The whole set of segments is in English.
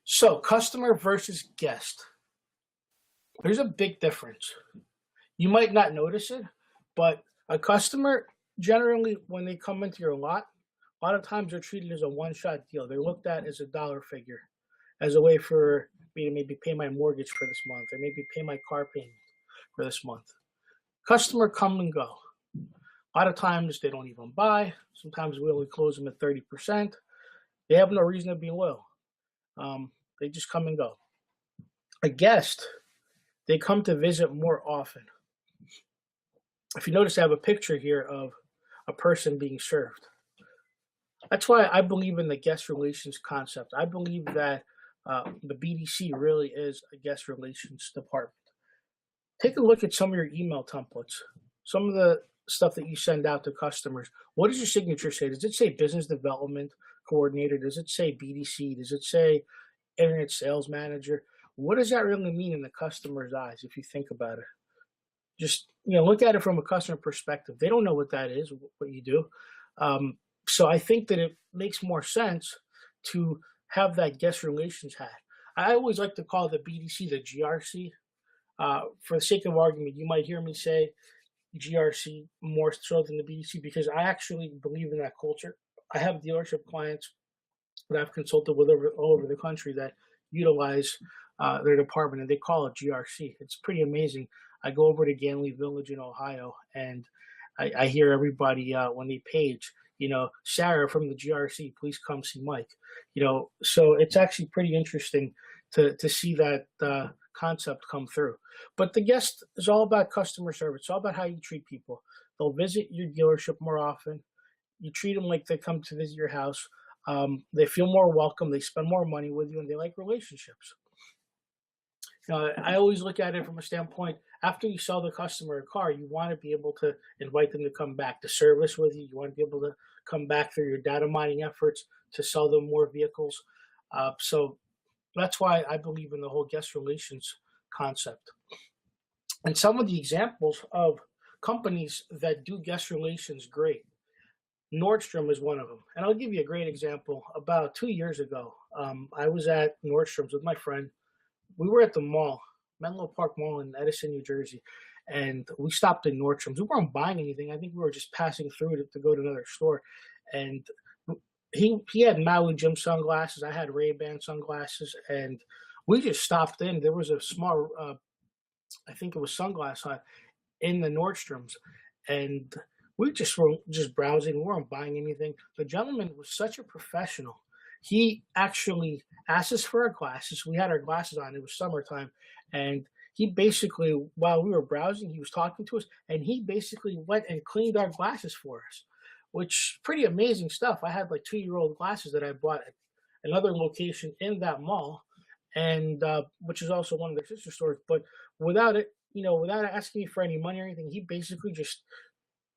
So, customer versus guest. There's a big difference. You might not notice it, but a customer generally, when they come into your lot, a lot of times they're treated as a one-shot deal. They're looked at as a dollar figure, as a way for me to maybe pay my mortgage for this month, or maybe pay my car payment for this month. Customer come and go. A lot of times they don't even buy. Sometimes we only close them at 30%. They have no reason to be loyal. They just come and go. A guest, they come to visit more often. If you notice, I have a picture here of a person being served. That's why I believe in the guest relations concept. I believe that the BDC really is a guest relations department. Take a look at some of your email templates, some of the stuff that you send out to customers. What does your signature say? Does it say business development coordinator? Does it say BDC? Does it say internet sales manager? What does that really mean in the customer's eyes if you think about it? Just look at it from a customer perspective. They don't know what that is, what you do. So I think that it makes more sense to have that guest relations hat. I always like to call the BDC the GRC. For the sake of argument, you might hear me say GRC more so than the BDC because I actually believe in that culture. I have dealership clients that I've consulted with all over the country that utilize their department, and they call it GRC. It's pretty amazing. I go over to Ganley Village in Ohio, and I hear everybody when they page, Sher from the GRC, please come see Mike. So it's actually pretty interesting to see that concept come through. But the guest is all about customer service. It's all about how you treat people. They'll visit your dealership more often. You treat them like they come to visit your house. They feel more welcome. They spend more money with you, and they like relationships. I always look at it from a standpoint, after you sell the customer a car, you want to be able to invite them to come back to service with you. You want to be able to come back through your data mining efforts to sell them more vehicles. So that's why I believe in the whole guest relations concept. And some of the examples of companies that do guest relations great, Nordstrom is one of them. And I'll give you a great example. About 2 years ago, I was at Nordstrom's with my friend. We were at the mall, Menlo Park Mall in Edison, New Jersey, and we stopped at Nordstrom's. We weren't buying anything. I think we were just passing through to go to another store. And he had Maui Jim sunglasses. I had Ray-Ban sunglasses, and we just stopped in. There was a small, I think it was sunglass hut in the Nordstrom's, and we just were just browsing. We weren't buying anything. The gentleman was such a professional. He actually asked us for our glasses. We had our glasses on. It was summertime. And he basically, while we were browsing, he was talking to us, and he basically went and cleaned our glasses for us, which pretty amazing stuff. I had like 2-year-old glasses that I bought at another location in that mall, and which is also one of their sister stores. But without it, without asking me for any money or anything, he basically just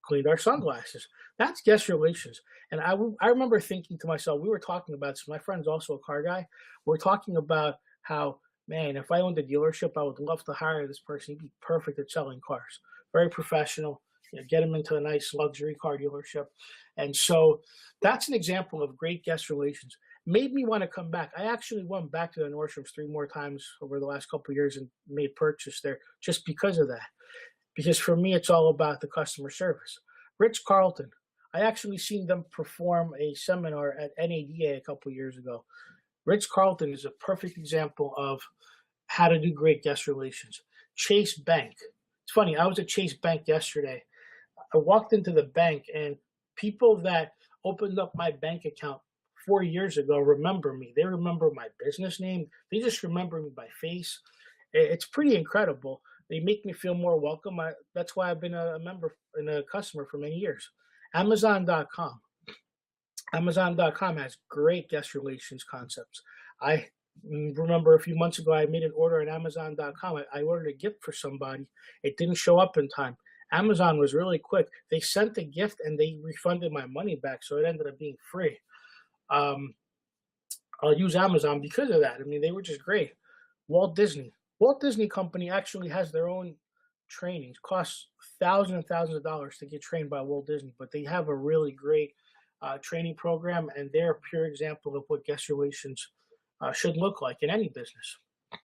cleaned our sunglasses. That's guest relations. And I remember thinking to myself, we were talking about this. My friend's also a car guy. We're talking about how, man, if I owned a dealership, I would love to hire this person. He'd be perfect at selling cars. Very professional. Get him into a nice luxury car dealership. And so that's an example of great guest relations. Made me want to come back. I actually went back to the Nordstrom's 3 more times over the last couple of years and made purchase there just because of that. Because for me, it's all about the customer service. Ritz-Carlton, I actually seen them perform a seminar at NADA a couple of years ago. Ritz-Carlton is a perfect example of how to do great guest relations. Chase Bank. It's funny, I was at Chase Bank yesterday. I walked into the bank, and people that opened up my bank account 4 years ago remember me. They remember my business name. They just remember me by face. It's pretty incredible. They make me feel more welcome. That's why I've been a member and a customer for many years. Amazon.com. Amazon.com has great guest relations concepts. I remember a few months ago, I made an order on Amazon.com. I ordered a gift for somebody. It didn't show up in time. Amazon was really quick. They sent the gift and they refunded my money back, so it ended up being free. I'll use Amazon because of that. I mean, they were just great. Walt Disney. Walt Disney Company actually has their own trainings. Costs thousands and thousands of dollars to get trained by Walt Disney, but they have a really great training program, and they're a pure example of what guest relations should look like in any business.